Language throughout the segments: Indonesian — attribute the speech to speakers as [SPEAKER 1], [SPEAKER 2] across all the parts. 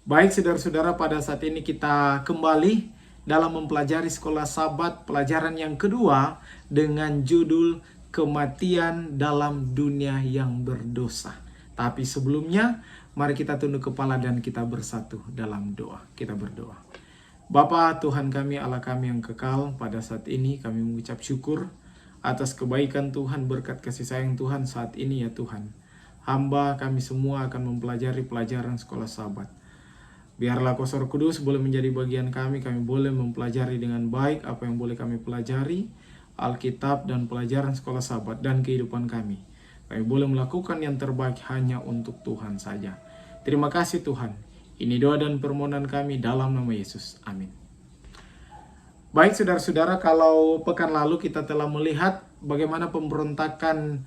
[SPEAKER 1] Baik saudara-saudara, pada saat ini kita kembali dalam mempelajari sekolah Sabat pelajaran yang kedua dengan judul Kematian dalam Dunia yang Berdosa. Tapi sebelumnya, mari kita tunduk kepala dan kita bersatu dalam doa. Kita berdoa. Bapa Tuhan kami, Allah kami yang kekal, pada saat ini kami mengucap syukur atas kebaikan Tuhan, berkat kasih sayang Tuhan saat ini ya Tuhan. Hamba kami semua akan mempelajari pelajaran sekolah Sabat. Biarlah Roh Kudus boleh menjadi bagian kami boleh mempelajari dengan baik apa yang boleh kami pelajari, Alkitab dan pelajaran sekolah Sabat dan kehidupan kami. Kami boleh melakukan yang terbaik hanya untuk Tuhan saja. Terima kasih Tuhan. Ini doa dan permohonan kami dalam nama Yesus. Amin. Baik saudara-saudara, kalau pekan lalu kita telah melihat bagaimana pemberontakan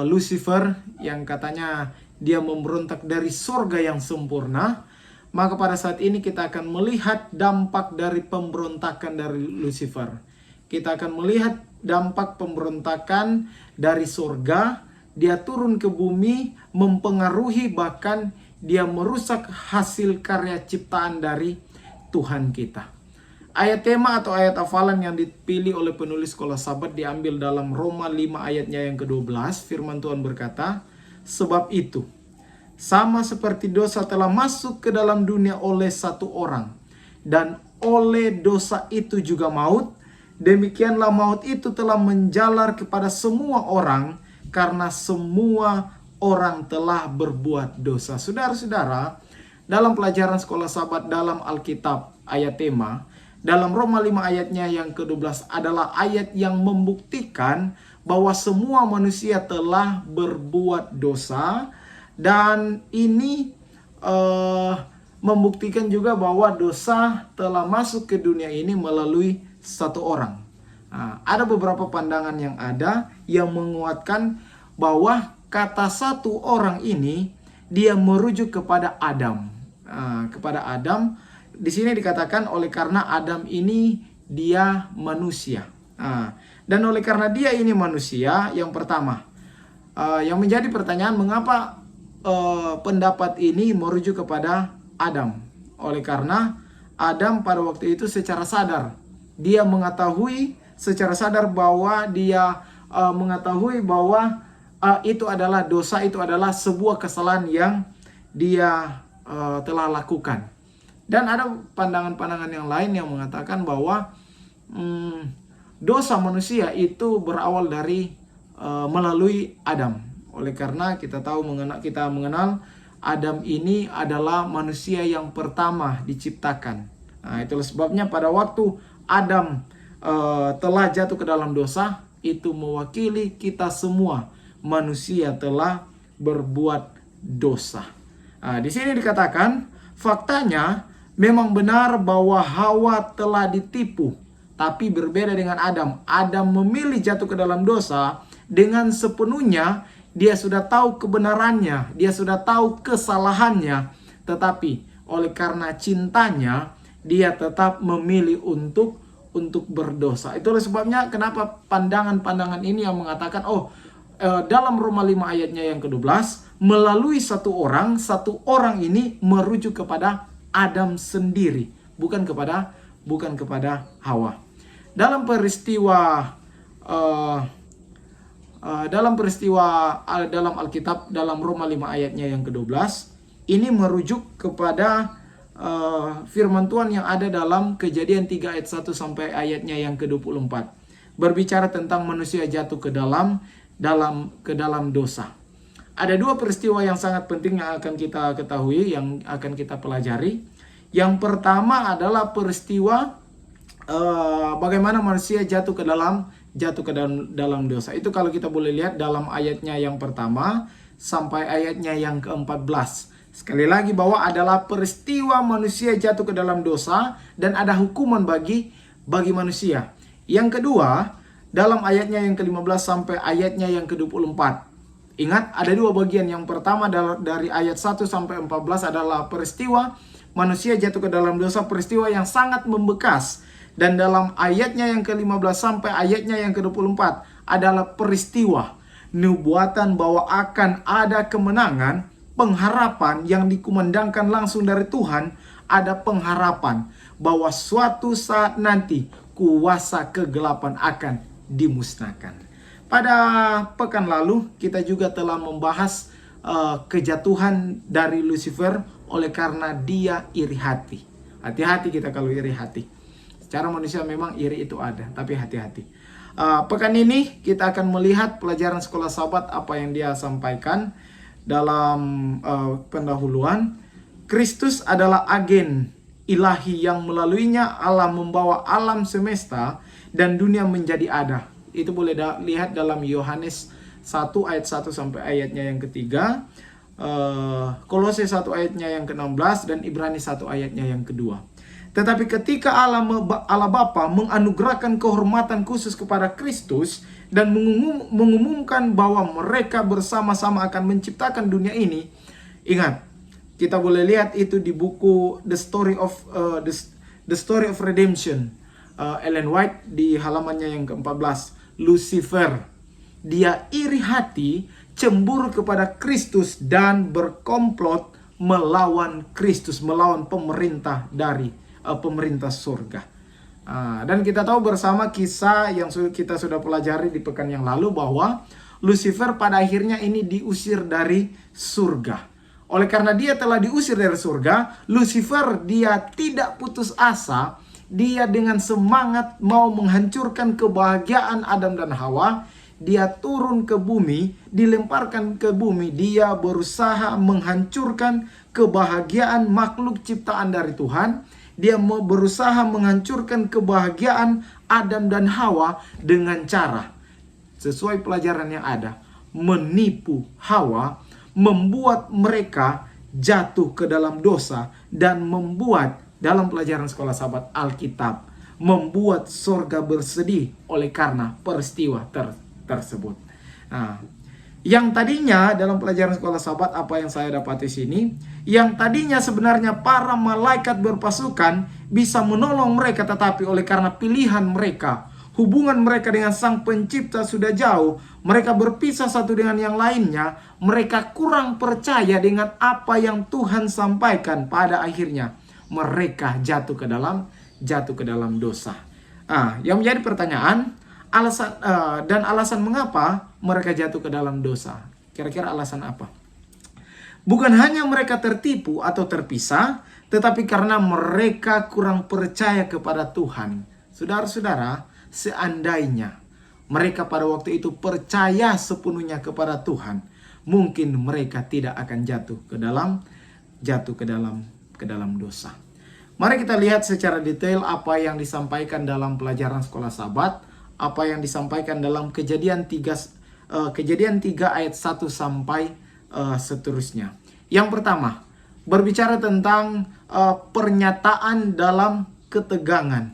[SPEAKER 1] Lucifer yang katanya dia memberontak dari sorga yang sempurna. Maka pada saat ini kita akan melihat dampak dari pemberontakan dari Lucifer. Kita akan melihat dampak pemberontakan dari surga. Dia turun ke bumi, mempengaruhi bahkan dia merusak hasil karya ciptaan dari Tuhan kita. Ayat tema atau ayat hafalan yang dipilih oleh penulis sekolah Sabat diambil dalam Roma 5 ayatnya yang ke-12. Firman Tuhan berkata, sebab itu, sama seperti dosa telah masuk ke dalam dunia oleh satu orang, dan oleh dosa itu juga maut, demikianlah maut itu telah menjalar kepada semua orang, karena semua orang telah berbuat dosa. Saudara-saudara, dalam pelajaran sekolah Sabat dalam Alkitab, ayat tema, dalam Roma 5 ayatnya yang ke-12 adalah ayat yang membuktikan bahwa semua manusia telah berbuat dosa. Dan ini membuktikan juga bahwa dosa telah masuk ke dunia ini melalui satu orang. Nah, ada beberapa pandangan yang ada yang menguatkan bahwa kata satu orang ini dia merujuk kepada Adam. Kepada Adam, di sini dikatakan oleh karena Adam ini dia manusia. Dan oleh karena dia ini manusia, yang pertama, yang menjadi pertanyaan mengapa pendapat ini merujuk kepada Adam. Oleh karena Adam pada waktu itu secara sadar dia mengetahui secara sadar bahwa dia mengetahui bahwa itu adalah dosa, itu adalah sebuah kesalahan yang dia telah lakukan. Dan ada pandangan-pandangan yang lain yang mengatakan bahwa dosa manusia itu berawal dari melalui Adam. Oleh karena kita mengenal Adam ini adalah manusia yang pertama diciptakan. Nah, itulah sebabnya pada waktu Adam telah jatuh ke dalam dosa, itu mewakili kita semua manusia telah berbuat dosa. Nah, di sini dikatakan faktanya memang benar bahwa Hawa telah ditipu, tapi berbeda dengan Adam. Adam memilih jatuh ke dalam dosa dengan sepenuhnya. Dia sudah tahu kebenarannya, dia sudah tahu kesalahannya, tetapi oleh karena cintanya, dia tetap memilih untuk berdosa. Itulah sebabnya kenapa pandangan-pandangan ini yang mengatakan, dalam Roma 5 ayatnya yang ke-12, melalui satu orang ini merujuk kepada Adam sendiri, bukan kepada Hawa. Dalam peristiwa dalam Alkitab dalam Roma 5 ayatnya yang ke-12 ini merujuk kepada firman Tuhan yang ada dalam Kejadian 3 ayat 1 sampai ayatnya yang ke-24, berbicara tentang manusia jatuh ke dalam dosa. Ada dua peristiwa yang sangat penting yang akan kita ketahui, yang akan kita pelajari. Yang pertama adalah peristiwa bagaimana manusia jatuh ke dalam dosa. Itu kalau kita boleh lihat dalam ayatnya yang pertama sampai ayatnya yang ke-14. Sekali lagi bahwa adalah peristiwa manusia jatuh ke dalam dosa dan ada hukuman bagi manusia. Yang kedua, dalam ayatnya yang ke-15 sampai ayatnya yang ke-24. Ingat, ada dua bagian. Yang pertama dari ayat 1 sampai 14 adalah peristiwa manusia jatuh ke dalam dosa, peristiwa yang sangat membekas. Dan dalam ayatnya yang ke-15 sampai ayatnya yang ke-24 adalah peristiwa nubuatan bahwa akan ada kemenangan pengharapan yang dikumandangkan langsung dari Tuhan, ada pengharapan bahwa suatu saat nanti kuasa kegelapan akan dimusnahkan. Pada pekan lalu kita juga telah membahas kejatuhan dari Lucifer oleh karena dia iri hati. Hati-hati kita kalau iri hati. Secara manusia memang iri itu ada, tapi hati-hati. Pekan ini kita akan melihat pelajaran sekolah Sabat apa yang dia sampaikan dalam pendahuluan. Kristus adalah agen ilahi yang melaluinya Allah membawa alam semesta dan dunia menjadi ada. Itu boleh lihat dalam Yohanes 1 ayat 1 sampai ayatnya yang ketiga, Kolose 1 ayatnya yang ke-16, dan Ibrani 1 ayatnya yang kedua. Tetapi ketika Allah Bapa menganugerahkan kehormatan khusus kepada Kristus dan mengumumkan bahwa mereka bersama-sama akan menciptakan dunia ini, ingat, kita boleh lihat itu di buku The Story of Redemption, Ellen White di halamannya yang ke-14. Lucifer, dia iri hati, cemburu kepada Kristus dan berkomplot melawan Kristus, melawan pemerintah dari pemerintah surga. Dan kita tahu bersama kisah yang kita sudah pelajari di pekan yang lalu bahwa Lucifer pada akhirnya ini diusir dari surga. Oleh karena dia telah diusir dari surga, Lucifer dia tidak putus asa. Dia dengan semangat mau menghancurkan kebahagiaan Adam dan Hawa. Dia turun ke bumi, dilemparkan ke bumi. Dia berusaha menghancurkan kebahagiaan makhluk ciptaan dari Tuhan. Dia mau berusaha menghancurkan kebahagiaan Adam dan Hawa dengan cara, sesuai pelajaran yang ada, menipu Hawa, membuat mereka jatuh ke dalam dosa, dan membuat, dalam pelajaran sekolah Sabat Alkitab, membuat sorga bersedih oleh karena peristiwa tersebut. Nah, yang tadinya dalam pelajaran sekolah Sabat apa yang saya dapati sini, yang tadinya sebenarnya para malaikat berpasukan bisa menolong mereka, tetapi oleh karena pilihan mereka, hubungan mereka dengan Sang Pencipta sudah jauh, mereka berpisah satu dengan yang lainnya, mereka kurang percaya dengan apa yang Tuhan sampaikan. Pada akhirnya mereka jatuh ke dalam dosa. Yang menjadi pertanyaan, alasan mengapa mereka jatuh ke dalam dosa. Kira-kira alasan apa? Bukan hanya mereka tertipu atau terpisah, tetapi karena mereka kurang percaya kepada Tuhan. Saudara-saudara, seandainya mereka pada waktu itu percaya sepenuhnya kepada Tuhan, mungkin mereka tidak akan jatuh ke dalam dosa. Mari kita lihat secara detail apa yang disampaikan dalam pelajaran sekolah Sabat, apa yang disampaikan dalam Kejadian 3 ayat 1 sampai seterusnya. Yang pertama, berbicara tentang pernyataan dalam ketegangan.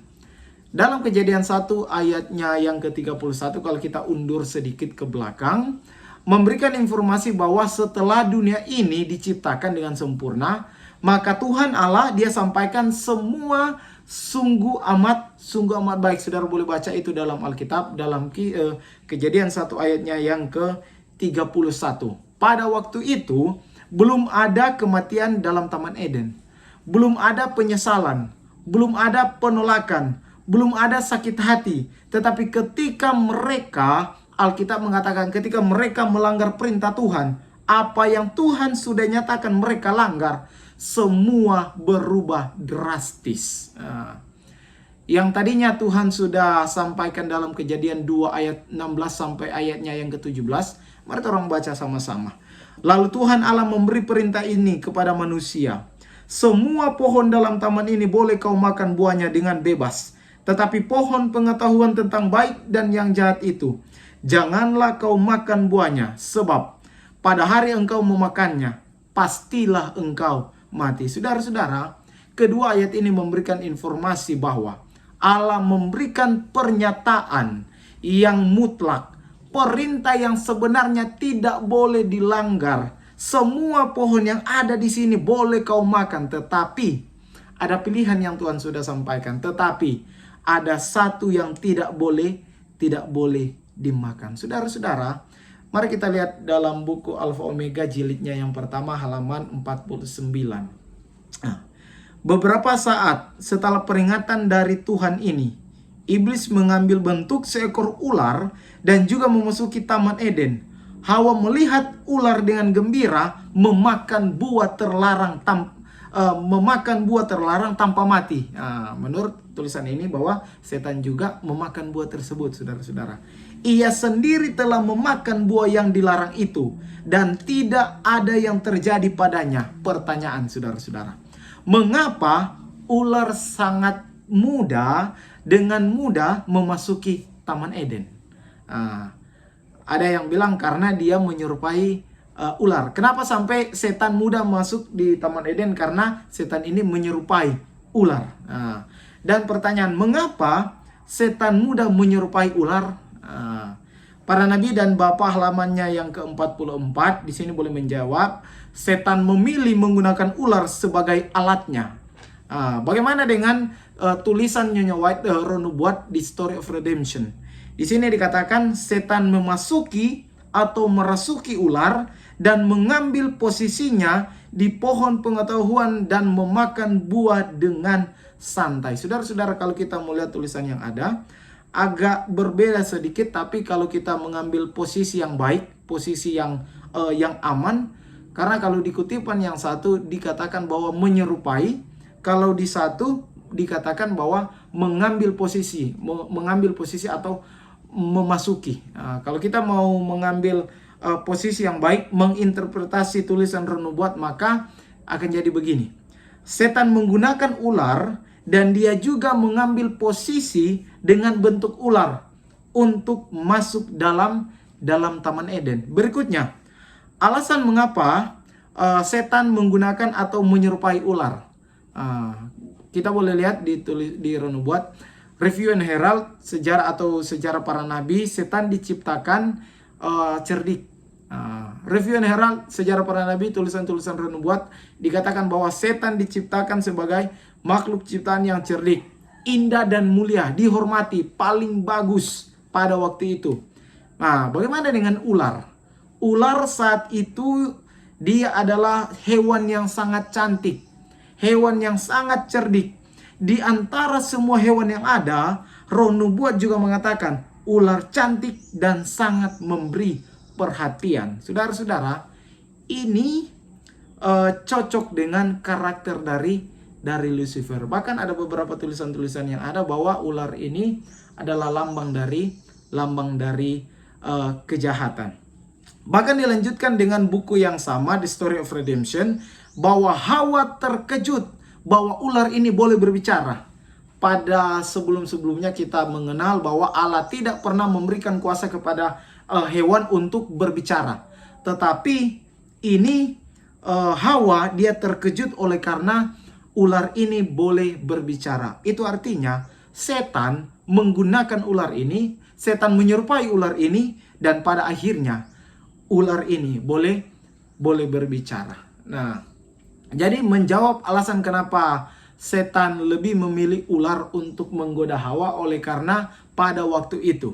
[SPEAKER 1] Dalam Kejadian 1 ayatnya yang ke-31, kalau kita undur sedikit ke belakang, memberikan informasi bahwa setelah dunia ini diciptakan dengan sempurna, maka Tuhan Allah dia sampaikan semua sungguh amat baik. Saudara boleh baca itu dalam Alkitab, dalam Kejadian 1 ayatnya yang ke-31. Pada waktu itu belum ada kematian dalam Taman Eden, belum ada penyesalan, belum ada penolakan, belum ada sakit hati. Tetapi ketika mereka, Alkitab mengatakan ketika mereka melanggar perintah Tuhan, apa yang Tuhan sudah nyatakan mereka langgar, semua berubah drastis. Yang tadinya Tuhan sudah sampaikan dalam Kejadian 2 ayat 16 sampai ayatnya yang ke-17. Mari orang baca sama-sama. Lalu Tuhan Allah memberi perintah ini kepada manusia. Semua pohon dalam taman ini boleh kau makan buahnya dengan bebas. Tetapi pohon pengetahuan tentang baik dan yang jahat itu, janganlah kau makan buahnya. Sebab pada hari engkau memakannya, pastilah engkau mati. Saudara-saudara, kedua ayat ini memberikan informasi bahwa Allah memberikan pernyataan yang mutlak, perintah yang sebenarnya tidak boleh dilanggar. Semua pohon yang ada di sini boleh kau makan, tetapi ada pilihan yang Tuhan sudah sampaikan. Tetapi ada satu yang tidak boleh dimakan. Saudara-saudara, Mari kita lihat dalam buku Alfa Omega jilidnya yang pertama halaman 49. Nah, beberapa saat setelah peringatan dari Tuhan ini, iblis mengambil bentuk seekor ular dan juga memasuki Taman Eden. Hawa melihat ular dengan gembira memakan buah terlarang tanpa mati. Nah, menurut tulisan ini bahwa setan juga memakan buah tersebut, saudara-saudara. Ia sendiri telah memakan buah yang dilarang itu dan tidak ada yang terjadi padanya. Pertanyaan, saudara-saudara. Mengapa ular sangat dengan mudah memasuki Taman Eden? Ada yang bilang karena dia menyerupai ular. Kenapa sampai setan mudah masuk di Taman Eden? Karena setan ini menyerupai ular. Dan pertanyaan, mengapa setan mudah menyerupai ular? Para nabi dan bapa halamannya yang ke-44 di sini boleh menjawab, setan memilih menggunakan ular sebagai alatnya. Bagaimana dengan tulisan Nyonya White Renubuat di Story of Redemption? Di sini dikatakan setan memasuki atau merasuki ular dan mengambil posisinya di pohon pengetahuan dan memakan buah dengan santai. Saudara-saudara, kalau kita melihat tulisan yang ada, agak berbeda sedikit, tapi kalau kita mengambil posisi yang baik, posisi yang aman, karena kalau di kutipan yang satu dikatakan bahwa menyerupai, kalau di satu dikatakan bahwa mengambil posisi atau memasuki. Kalau kita mau mengambil posisi yang baik, menginterpretasi tulisan Renubuat, maka akan jadi begini. Setan menggunakan ular dan dia juga mengambil posisi dengan bentuk ular untuk masuk dalam Taman Eden. Berikutnya, alasan mengapa setan menggunakan atau menyerupai ular. Kita boleh lihat di Renubuat, Review and Herald, sejarah para nabi, setan diciptakan cerdik. Review and Herald, sejarah para nabi, tulisan-tulisan Renubuat, dikatakan bahwa setan diciptakan sebagai makhluk ciptaan yang cerdik, indah dan mulia, dihormati, paling bagus pada waktu itu. Nah, bagaimana dengan ular? Ular saat itu dia adalah hewan yang sangat cantik, hewan yang sangat cerdik. Di antara semua hewan yang ada, Roh Nubuat juga mengatakan ular cantik dan sangat memberi perhatian. Saudara-saudara, ini cocok dengan karakter dari Lucifer. Bahkan ada beberapa tulisan-tulisan yang ada bahwa ular ini adalah lambang dari kejahatan. Bahkan dilanjutkan dengan buku yang sama, The Story of Redemption, bahwa Hawa terkejut bahwa ular ini boleh berbicara. Pada sebelum-sebelumnya kita mengenal bahwa Allah tidak pernah memberikan kuasa kepada hewan untuk berbicara. Tetapi ini Hawa dia terkejut oleh karena ular ini boleh berbicara. Itu artinya setan menggunakan ular ini, setan menyerupai ular ini, dan pada akhirnya ular ini boleh berbicara. Nah, jadi menjawab alasan kenapa setan lebih memilih ular untuk menggoda Hawa oleh karena pada waktu itu,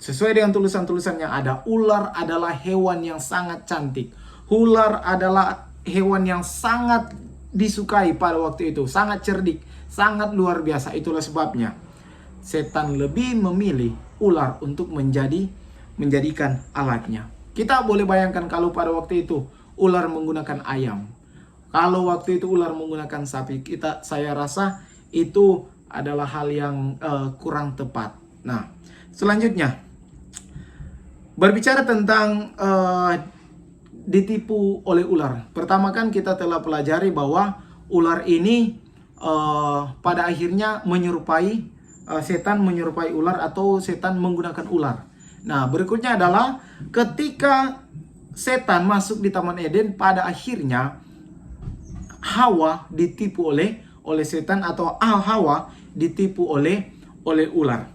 [SPEAKER 1] sesuai dengan tulisan-tulisan yang ada, ular adalah hewan yang sangat cantik. Ular adalah hewan yang sangat disukai pada waktu itu, sangat cerdik, sangat luar biasa. Itulah sebabnya setan lebih memilih ular untuk menjadikan alatnya. Kita boleh bayangkan kalau pada waktu itu ular menggunakan ayam, kalau waktu itu ular menggunakan sapi, saya rasa itu adalah hal yang kurang tepat. Nah, selanjutnya berbicara tentang ditipu oleh ular. Pertama kan kita telah pelajari bahwa ular ini pada akhirnya menyerupai setan, menyerupai ular atau setan menggunakan ular. Nah, berikutnya adalah ketika setan masuk di Taman Eden, pada akhirnya Hawa ditipu oleh setan atau Hawa ditipu oleh ular.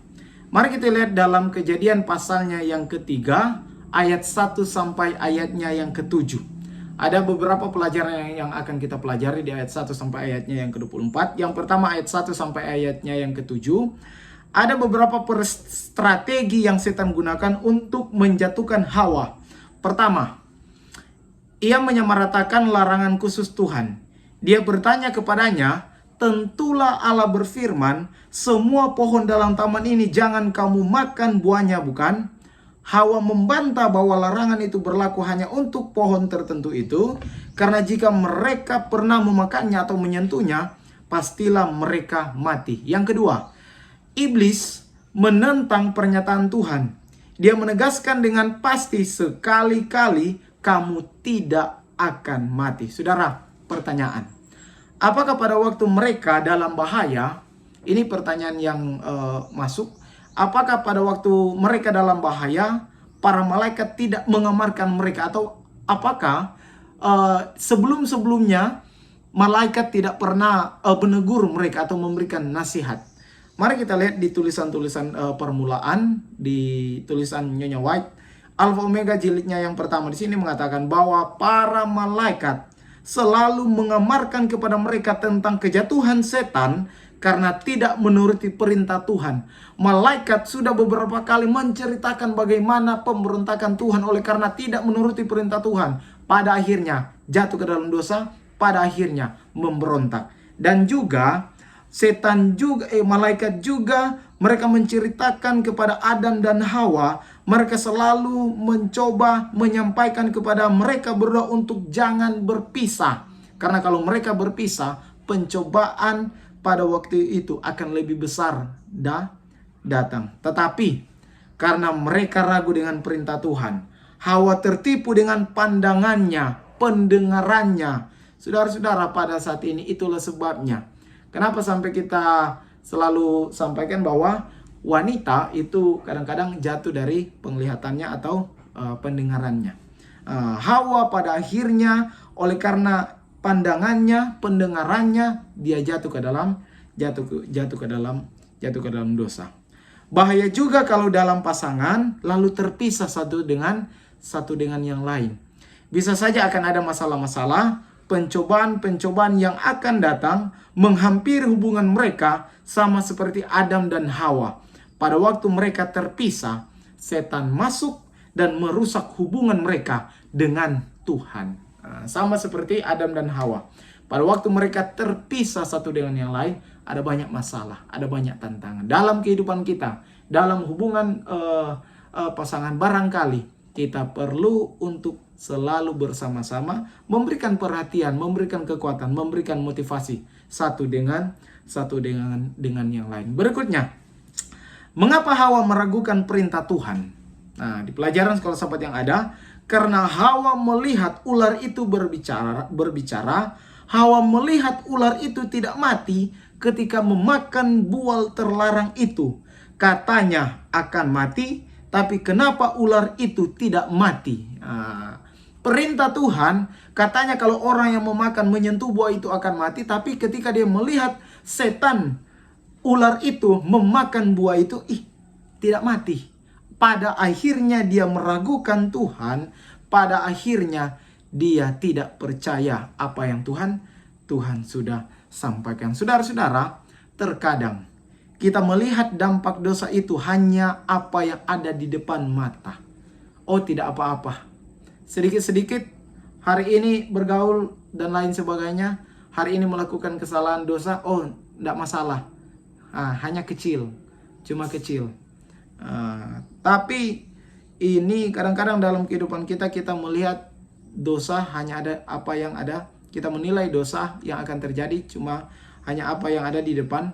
[SPEAKER 1] Mari kita lihat dalam Kejadian pasalnya yang ketiga, ayat 1 sampai ayatnya yang ke-7. Ada beberapa pelajaran yang akan kita pelajari di ayat 1 sampai ayatnya yang ke-24. Yang pertama ayat 1 sampai ayatnya yang ke-7. Ada beberapa strategi yang setan gunakan untuk menjatuhkan Hawa, Pertama, ia menyamaratakan larangan khusus Tuhan. Dia bertanya kepadanya, tentulah Allah berfirman, semua pohon dalam taman ini jangan kamu makan buahnya, bukan? Hawa membantah bahwa larangan itu berlaku hanya untuk pohon tertentu itu, karena jika mereka pernah memakannya atau menyentuhnya, pastilah mereka mati. Yang kedua, iblis menentang pernyataan Tuhan. Dia menegaskan dengan pasti, sekali-kali kamu tidak akan mati. Saudara, pertanyaan. Apakah pada waktu mereka dalam bahaya, ini pertanyaan yang masuk. Apakah pada waktu mereka dalam bahaya, para malaikat tidak mengamarkan mereka? Atau apakah sebelum-sebelumnya malaikat tidak pernah menegur mereka atau memberikan nasihat? Mari kita lihat di tulisan-tulisan permulaan, di tulisan Nyonya White. Alfa Omega jilidnya yang pertama di sini mengatakan bahwa para malaikat selalu mengamarkan kepada mereka tentang kejatuhan setan karena tidak menuruti perintah Tuhan. Malaikat sudah beberapa kali menceritakan bagaimana pemberontakan Tuhan oleh karena tidak menuruti perintah Tuhan. Pada akhirnya jatuh ke dalam dosa, pada akhirnya memberontak. Dan juga setan juga, malaikat juga mereka menceritakan kepada Adam dan Hawa. Mereka selalu mencoba menyampaikan kepada mereka berdua untuk jangan berpisah. Karena kalau mereka berpisah, pencobaan pada waktu itu akan lebih besar datang. Tetapi karena mereka ragu dengan perintah Tuhan, Hawa tertipu dengan pandangannya, pendengarannya. Saudara-saudara, pada saat ini itulah sebabnya. Kenapa sampai kita selalu sampaikan bahwa wanita itu kadang-kadang jatuh dari penglihatannya atau pendengarannya. Hawa pada akhirnya oleh karena pandangannya, pendengarannya, dia jatuh ke dalam dosa. Bahaya juga kalau dalam pasangan lalu terpisah satu dengan yang lain. Bisa saja akan ada masalah-masalah, pencobaan-pencobaan yang akan datang menghampiri hubungan mereka sama seperti Adam dan Hawa. Pada waktu mereka terpisah, setan masuk dan merusak hubungan mereka dengan Tuhan. Sama seperti Adam dan Hawa. Pada waktu mereka terpisah satu dengan yang lain, ada banyak masalah, ada banyak tantangan. Dalam kehidupan kita, dalam hubungan pasangan, barangkali kita perlu untuk selalu bersama-sama, memberikan perhatian, memberikan kekuatan, memberikan motivasi satu dengan yang lain. Berikutnya, mengapa Hawa meragukan perintah Tuhan? Nah, di pelajaran sekolah sahabat yang ada, karena Hawa melihat ular itu berbicara, Hawa melihat ular itu tidak mati ketika memakan buah terlarang itu. Katanya akan mati, tapi kenapa ular itu tidak mati? Perintah Tuhan katanya kalau orang yang menyentuh buah itu akan mati, tapi ketika dia melihat setan, ular itu memakan buah itu, tidak mati. Pada akhirnya dia meragukan Tuhan, pada akhirnya dia tidak percaya apa yang Tuhan sudah sampaikan. Saudara-saudara, terkadang kita melihat dampak dosa itu hanya apa yang ada di depan mata. Oh, tidak apa-apa. Sedikit-sedikit hari ini bergaul dan lain sebagainya, hari ini melakukan kesalahan dosa, oh tidak masalah, hanya kecil, cuma kecil. Tapi ini kadang-kadang dalam kehidupan kita melihat dosa hanya ada apa yang ada, kita menilai dosa yang akan terjadi cuma hanya apa yang ada di depan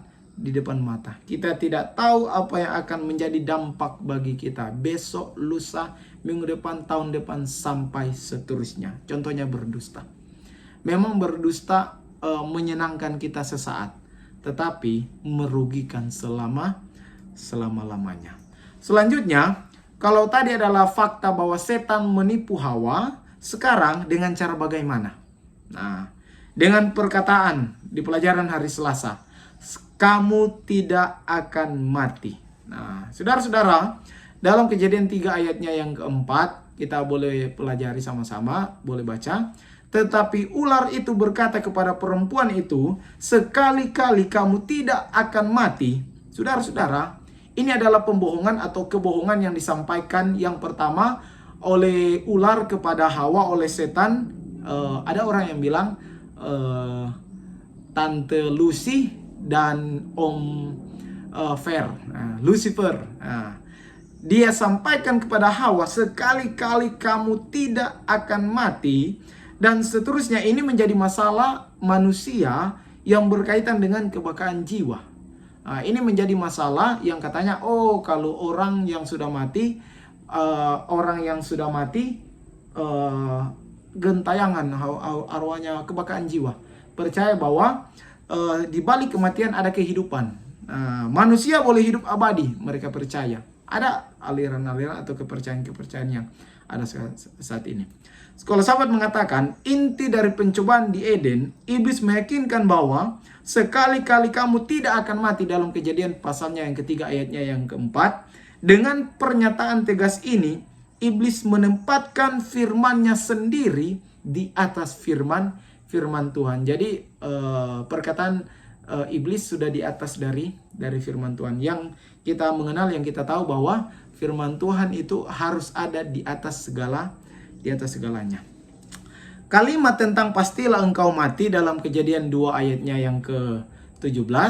[SPEAKER 1] mata. Kita tidak tahu apa yang akan menjadi dampak bagi kita besok, lusa, minggu depan, tahun depan, sampai seterusnya. Contohnya berdusta. Memang berdusta menyenangkan kita sesaat, tetapi merugikan selama-lamanya. Selanjutnya, kalau tadi adalah fakta bahwa setan menipu Hawa, sekarang dengan cara bagaimana? Nah, dengan perkataan di pelajaran hari Selasa, kamu tidak akan mati. Nah, saudara-saudara, dalam Kejadian 3 ayatnya yang keempat, kita boleh pelajari sama-sama, boleh baca. Tetapi ular itu berkata kepada perempuan itu, sekali-kali kamu tidak akan mati. Saudara-saudara, ini adalah pembohongan atau kebohongan yang disampaikan yang pertama oleh ular kepada Hawa oleh setan. Ada orang yang bilang Tante Lucy dan Om Fer, Lucifer. Dia sampaikan kepada Hawa, sekali-kali kamu tidak akan mati, dan seterusnya. Ini menjadi masalah manusia yang berkaitan dengan kebakaran jiwa. Ini menjadi masalah yang katanya, oh kalau orang yang sudah mati, gentayangan arwahnya kebakaran jiwa. Percaya bahwa di balik kematian ada kehidupan. Manusia boleh hidup abadi, mereka percaya. Ada aliran-aliran atau kepercayaan-kepercayaan yang ada saat ini. Sekolah Sahabat mengatakan, inti dari pencobaan di Eden, iblis meyakinkan bahwa sekali-kali kamu tidak akan mati dalam Kejadian pasalnya yang ketiga ayatnya yang keempat. Dengan pernyataan tegas ini, iblis menempatkan firman-Nya sendiri di atas firman Tuhan. Jadi perkataan iblis sudah di atas dari firman Tuhan. Yang kita mengenal, yang kita tahu bahwa firman Tuhan itu harus ada di atas segalanya. Kalimat tentang pastilah engkau mati dalam Kejadian 2 ayatnya yang ke-17,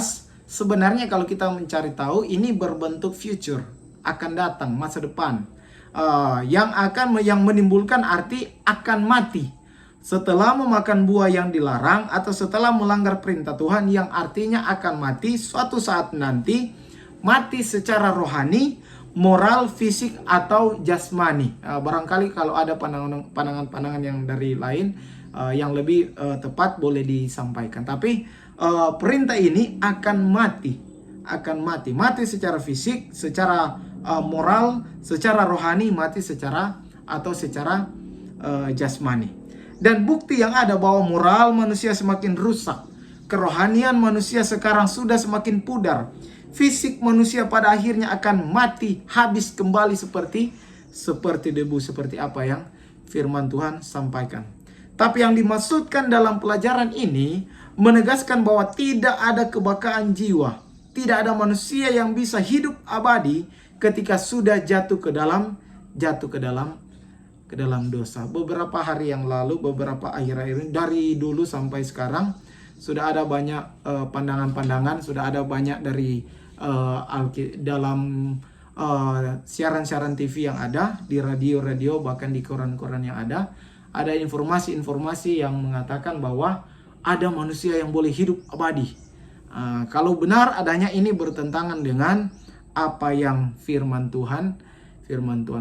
[SPEAKER 1] sebenarnya kalau kita mencari tahu, ini berbentuk future, akan datang, masa depan, yang menimbulkan arti akan mati setelah memakan buah yang dilarang atau setelah melanggar perintah Tuhan, yang artinya akan mati suatu saat nanti. Mati secara rohani, moral, fisik, atau jasmani. Barangkali kalau ada pandangan-pandangan yang dari lain yang lebih tepat boleh disampaikan. Tapi perintah ini akan mati secara fisik, secara moral, secara rohani, mati secara jasmani. Dan bukti yang ada bahwa moral manusia semakin rusak, kerohanian manusia sekarang sudah semakin pudar, fisik manusia pada akhirnya akan mati, habis kembali seperti debu, seperti apa yang firman Tuhan sampaikan. Tapi yang dimaksudkan dalam pelajaran ini menegaskan bahwa tidak ada kebakaran jiwa, tidak ada manusia yang bisa hidup abadi ketika sudah jatuh ke dalam dosa. Beberapa hari yang lalu, beberapa akhir-akhir ini, dari dulu sampai sekarang, sudah ada banyak pandangan-pandangan, sudah ada banyak dari dalam siaran-siaran TV yang ada, di radio-radio, bahkan di koran-koran yang ada informasi-informasi yang mengatakan bahwa ada manusia yang boleh hidup abadi. Kalau benar adanya, ini bertentangan dengan apa yang firman Tuhan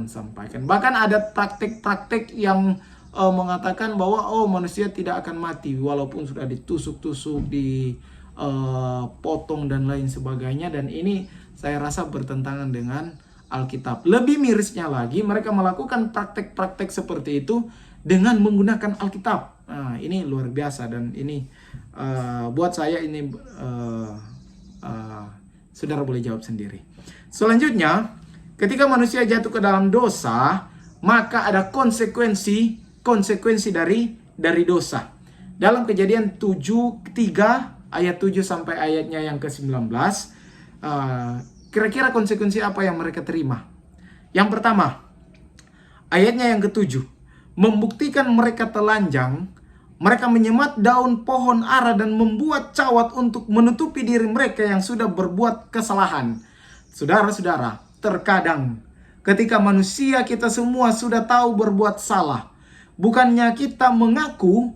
[SPEAKER 1] sampaikan. Bahkan ada praktek-praktek yang mengatakan bahwa manusia tidak akan mati walaupun sudah ditusuk-tusuk, potong dan lain sebagainya. Dan ini saya rasa bertentangan dengan Alkitab. Lebih mirisnya lagi, mereka melakukan praktek-praktek seperti itu dengan menggunakan Alkitab. Ini luar biasa, dan ini buat saya ini saudara boleh jawab sendiri. Selanjutnya, ketika manusia jatuh ke dalam dosa, maka ada konsekuensi dari dosa. Dalam Kejadian 3 ayat 7 sampai ayatnya yang ke-19, kira-kira konsekuensi apa yang mereka terima? Yang pertama, ayatnya yang ke-7, membuktikan mereka telanjang, mereka menyemat daun pohon ara dan membuat cawat untuk menutupi diri mereka yang sudah berbuat kesalahan. Saudara-saudara, terkadang ketika manusia kita semua sudah tahu berbuat salah, bukannya kita mengaku,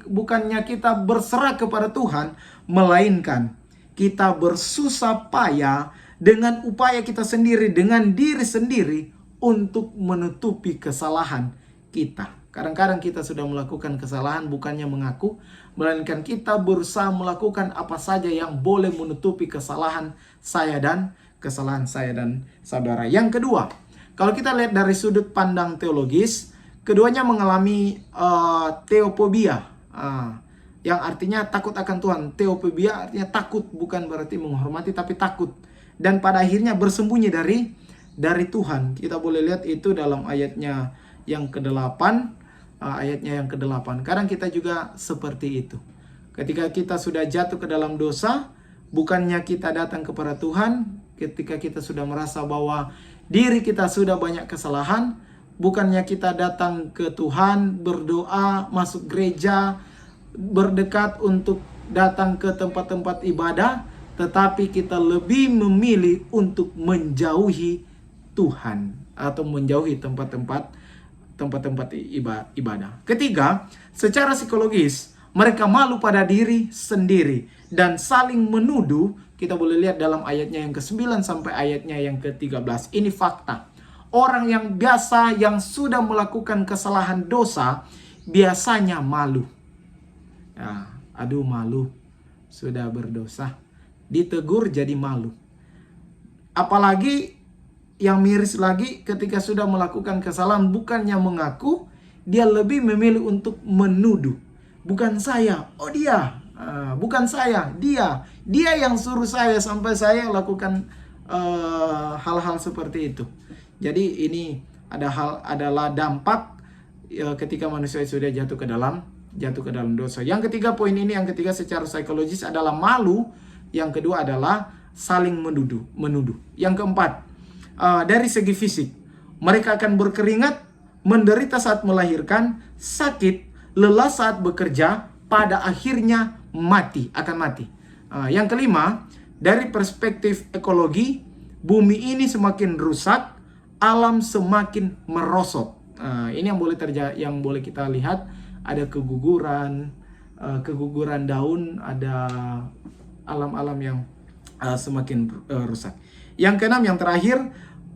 [SPEAKER 1] bukannya kita berserah kepada Tuhan, melainkan kita bersusah payah dengan upaya kita sendiri, dengan diri sendiri untuk menutupi kesalahan kita. Kadang-kadang kita sudah melakukan kesalahan, bukannya mengaku, melainkan kita berusaha melakukan apa saja yang boleh menutupi kesalahan saya dan saudara. Yang kedua, kalau kita lihat dari sudut pandang teologis, keduanya mengalami theophobia, yang artinya takut akan Tuhan. Theophobia artinya takut, bukan berarti menghormati, tapi takut. Dan pada akhirnya bersembunyi dari Tuhan. Kita boleh lihat itu dalam ayatnya yang ke-8. Kadang kita juga seperti itu. Ketika kita sudah jatuh ke dalam dosa, bukannya kita datang kepada Tuhan. Ketika kita sudah merasa bahwa diri kita sudah banyak kesalahan, bukannya kita datang ke Tuhan, berdoa, masuk gereja, berdekat untuk datang ke tempat-tempat ibadah, tetapi kita lebih memilih untuk menjauhi Tuhan atau menjauhi tempat-tempat ibadah. Ketiga, secara psikologis, mereka malu pada diri sendiri dan saling menuduh. Kita boleh lihat dalam ayatnya yang ke-9 sampai ayatnya yang ke-13. Ini fakta. Orang yang biasa yang sudah melakukan kesalahan dosa biasanya malu. Ya, aduh malu, sudah berdosa. Ditegur jadi malu. Apalagi yang miris lagi, ketika sudah melakukan kesalahan bukannya mengaku, dia lebih memilih untuk menuduh. Bukan saya, oh dia. Bukan saya, dia. Dia yang suruh saya sampai saya lakukan hal-hal seperti itu. Jadi ini adalah dampak ketika manusia sudah jatuh ke dalam dosa. Yang ketiga, poin ini yang ketiga secara psikologis adalah malu. Yang kedua adalah saling menuduh. Yang keempat, dari segi fisik, mereka akan berkeringat, menderita saat melahirkan, sakit, lelah saat bekerja, pada akhirnya akan mati. Yang kelima, dari perspektif ekologi, bumi ini semakin rusak, alam semakin merosot. Ini yang boleh kita lihat, ada keguguran daun, ada alam-alam yang semakin rusak. Yang keenam, yang terakhir,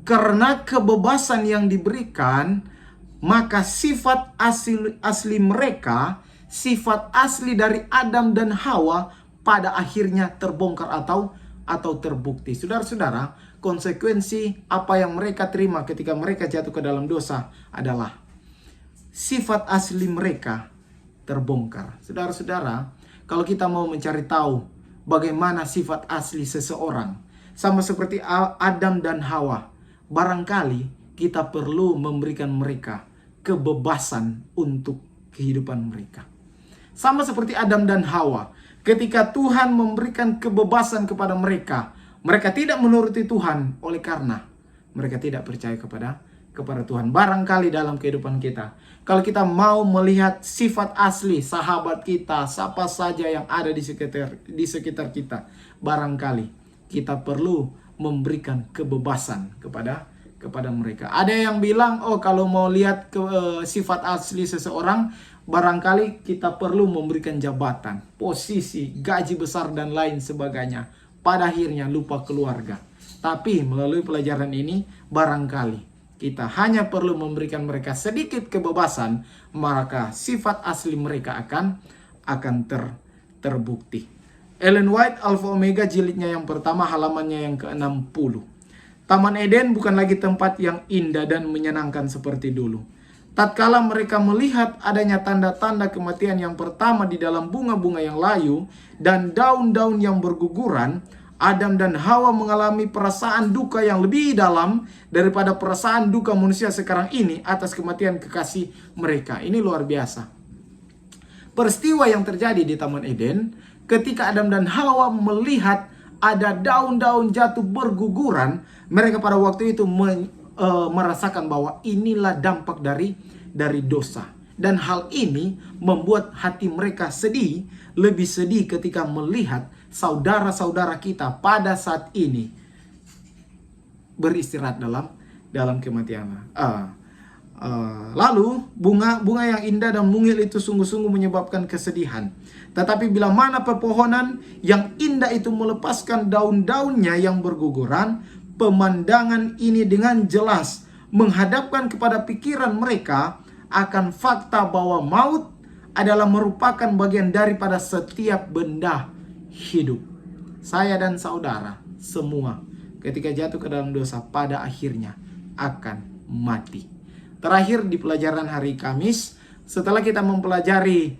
[SPEAKER 1] karena kebebasan yang diberikan, maka sifat asli mereka, sifat asli dari Adam dan Hawa pada akhirnya terbongkar atau terbukti. Saudara-saudara, konsekuensi apa yang mereka terima ketika mereka jatuh ke dalam dosa adalah sifat asli mereka terbongkar. Saudara-saudara, kalau kita mau mencari tahu bagaimana sifat asli seseorang, sama seperti Adam dan Hawa, barangkali kita perlu memberikan mereka kebebasan untuk kehidupan mereka. Sama seperti Adam dan Hawa, ketika Tuhan memberikan kebebasan kepada mereka, mereka tidak menuruti Tuhan oleh karena mereka tidak percaya kepada Tuhan. Barangkali dalam kehidupan kita, kalau kita mau melihat sifat asli sahabat kita, siapa saja yang ada di sekitar kita, barangkali kita perlu memberikan kebebasan kepada mereka. Ada yang bilang, oh kalau mau lihat sifat asli seseorang, barangkali kita perlu memberikan jabatan, posisi, gaji besar dan lain sebagainya. Pada akhirnya lupa keluarga. Tapi melalui pelajaran ini, barangkali kita hanya perlu memberikan mereka sedikit kebebasan, maka sifat asli mereka akan terbukti. Ellen White, Alpha Omega, jilidnya yang pertama, halamannya yang ke-60. Taman Eden bukan lagi tempat yang indah dan menyenangkan seperti dulu. Tatkala mereka melihat adanya tanda-tanda kematian yang pertama di dalam bunga-bunga yang layu dan daun-daun yang berguguran, Adam dan Hawa mengalami perasaan duka yang lebih dalam daripada perasaan duka manusia sekarang ini atas kematian kekasih mereka. Ini luar biasa. Peristiwa yang terjadi di Taman Eden, ketika Adam dan Hawa melihat ada daun-daun jatuh berguguran, mereka pada waktu itu merasakan bahwa inilah dampak dari dosa. Dan hal ini membuat hati mereka sedih, lebih sedih ketika melihat saudara-saudara kita pada saat ini beristirahat dalam kematian. Lalu bunga yang indah dan mungil itu sungguh-sungguh menyebabkan kesedihan. Tetapi bila mana pepohonan yang indah itu melepaskan daun-daunnya yang berguguran, pemandangan ini dengan jelas menghadapkan kepada pikiran mereka akan fakta bahwa maut adalah merupakan bagian daripada setiap benda hidup. Saya dan saudara semua ketika jatuh ke dalam dosa pada akhirnya akan mati. Terakhir di pelajaran hari Kamis, setelah kita mempelajari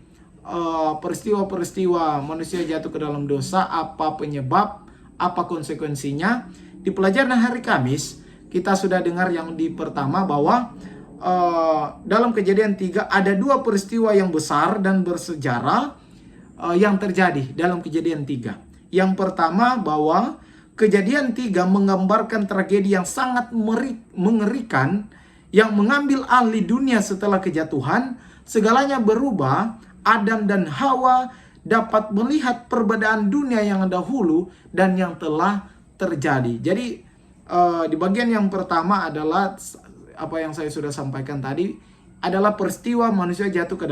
[SPEAKER 1] peristiwa-peristiwa manusia jatuh ke dalam dosa, apa penyebab, apa konsekuensinya, di pelajaran hari Kamis kita sudah dengar yang di pertama bahwa dalam Kejadian 3 ada dua peristiwa yang besar dan bersejarah yang terjadi dalam Kejadian 3. Yang pertama bahwa Kejadian 3 menggambarkan tragedi yang sangat mengerikan yang mengambil alih dunia setelah kejatuhan, segalanya berubah. Adam dan Hawa dapat melihat perbedaan dunia yang dahulu dan yang telah terjadi. Jadi di bagian yang pertama adalah apa yang saya sudah sampaikan tadi, adalah peristiwa manusia jatuh ke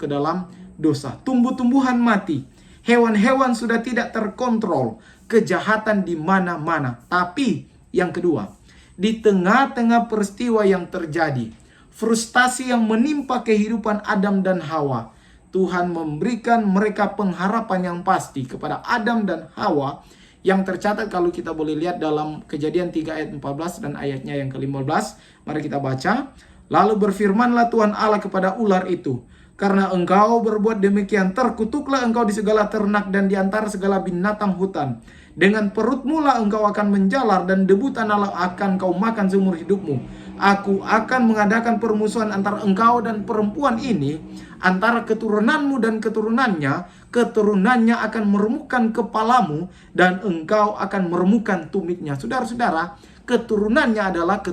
[SPEAKER 1] dalam dosa. Tumbuh-tumbuhan mati, hewan-hewan sudah tidak terkontrol, kejahatan di mana-mana. Tapi yang kedua, di tengah-tengah peristiwa yang terjadi, frustasi yang menimpa kehidupan Adam dan Hawa, Tuhan memberikan mereka pengharapan yang pasti kepada Adam dan Hawa, yang tercatat kalau kita boleh lihat dalam Kejadian 3 ayat 14 dan ayatnya yang ke-15. Mari kita baca. Lalu berfirmanlah Tuhan Allah kepada ular itu, karena engkau berbuat demikian, terkutuklah engkau di segala ternak dan di antara segala binatang hutan. Dengan perutmu lah engkau akan menjalar, dan debu tanah akan kau makan seumur hidupmu. Aku akan mengadakan permusuhan antara engkau dan perempuan ini, antara keturunanmu dan keturunannya. Keturunannya akan meremukkan kepalamu, dan engkau akan meremukkan tumitnya. Saudara-saudara, keturunannya adalah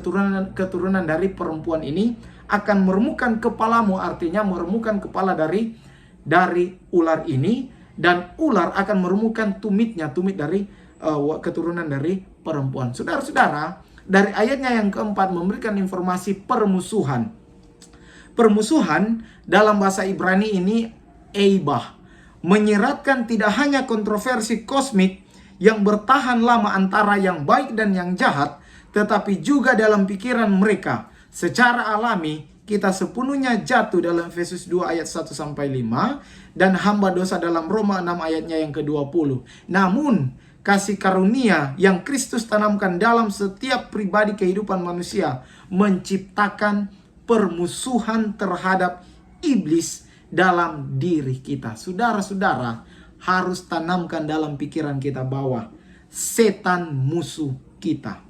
[SPEAKER 1] keturunan dari perempuan ini akan meremukkan kepalamu, artinya meremukkan kepala dari ular ini, dan ular akan meremukkan tumitnya, tumit dari keturunan dari perempuan. Saudara-saudara, dari ayatnya yang keempat memberikan informasi permusuhan. Permusuhan dalam bahasa Ibrani ini eibah, menyeratkan tidak hanya kontroversi kosmik yang bertahan lama antara yang baik dan yang jahat, tetapi juga dalam pikiran mereka. Secara alami, kita sepenuhnya jatuh dalam Efesus 2 ayat 1-5, dan hamba dosa dalam Roma 6 ayatnya yang ke-20. Namun, kasih karunia yang Kristus tanamkan dalam setiap pribadi kehidupan manusia menciptakan permusuhan terhadap iblis dalam diri kita. Saudara-saudara, harus tanamkan dalam pikiran kita bahwa setan musuh kita.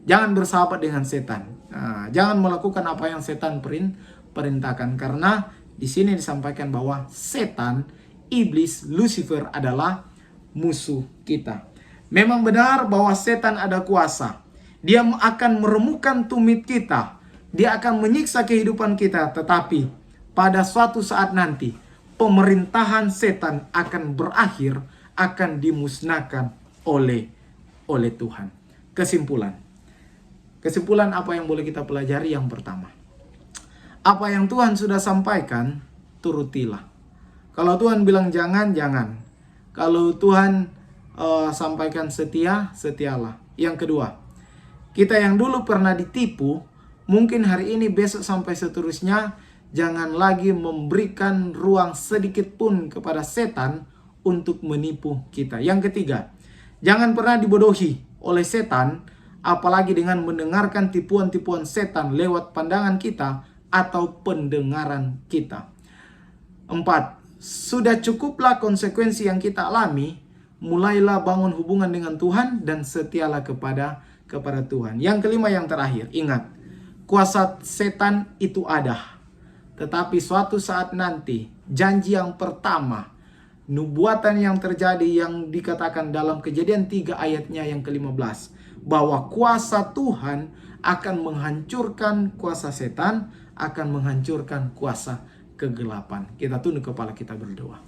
[SPEAKER 1] Jangan bersahabat dengan setan. Jangan melakukan apa yang setan perintahkan, karena di sini disampaikan bahwa setan, iblis, Lucifer adalah musuh kita. Memang benar bahwa setan ada kuasa. Dia akan meremukkan tumit kita. Dia akan menyiksa kehidupan kita, tetapi pada suatu saat nanti pemerintahan setan akan berakhir, akan dimusnahkan oleh Tuhan. Kesimpulan apa yang boleh kita pelajari? Yang pertama, apa yang Tuhan sudah sampaikan, turutilah. Kalau Tuhan bilang jangan, jangan. Kalau Tuhan sampaikan setia, setialah. Yang kedua, kita yang dulu pernah ditipu, mungkin hari ini, besok, sampai seterusnya, jangan lagi memberikan ruang sedikit pun kepada setan untuk menipu kita. Yang ketiga, jangan pernah dibodohi oleh setan, apalagi dengan mendengarkan tipuan-tipuan setan lewat pandangan kita atau pendengaran kita. 4. Sudah cukuplah konsekuensi yang kita alami, mulailah bangun hubungan dengan Tuhan dan setialah kepada Tuhan. Yang kelima, yang terakhir, ingat, kuasa setan itu ada. Tetapi suatu saat nanti, janji yang pertama, nubuatan yang terjadi yang dikatakan dalam Kejadian 3 ayatnya yang ke-15, bahwa kuasa Tuhan akan menghancurkan kuasa setan, akan menghancurkan kuasa kegelapan. Kita tunduk kepala, kita berdoa.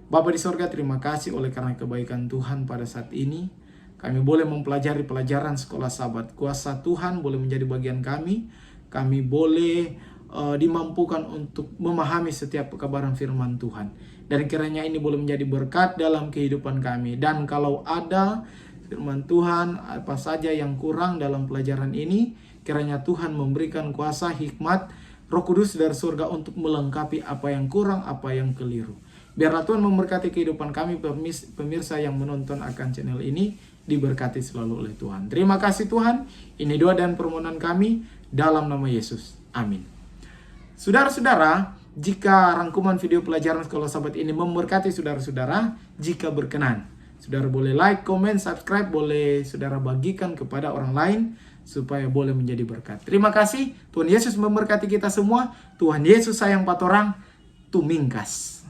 [SPEAKER 1] Bapa di sorga, terima kasih oleh karena kebaikan Tuhan pada saat ini. Kami boleh mempelajari pelajaran sekolah Sabat. Kuasa Tuhan boleh menjadi bagian kami. Kami boleh dimampukan untuk memahami setiap kebenaran firman Tuhan. Dan kiranya ini boleh menjadi berkat dalam kehidupan kami. Dan kalau ada firman Tuhan, apa saja yang kurang dalam pelajaran ini, kiranya Tuhan memberikan kuasa, hikmat, Roh Kudus dari surga untuk melengkapi apa yang kurang, apa yang keliru. Biarlah Tuhan memberkati kehidupan kami, pemirsa yang menonton akan channel ini, diberkati selalu oleh Tuhan. Terima kasih Tuhan, ini doa dan permohonan kami, dalam nama Yesus. Amin. Saudara-saudara, jika rangkuman video pelajaran sekolah Sabat ini memberkati saudara-saudara, jika berkenan, saudara boleh like, comment, subscribe, boleh saudara bagikan kepada orang lain, supaya boleh menjadi berkat. Terima kasih, Tuhan Yesus memberkati kita semua. Tuhan Yesus sayang patorang, tumingkas.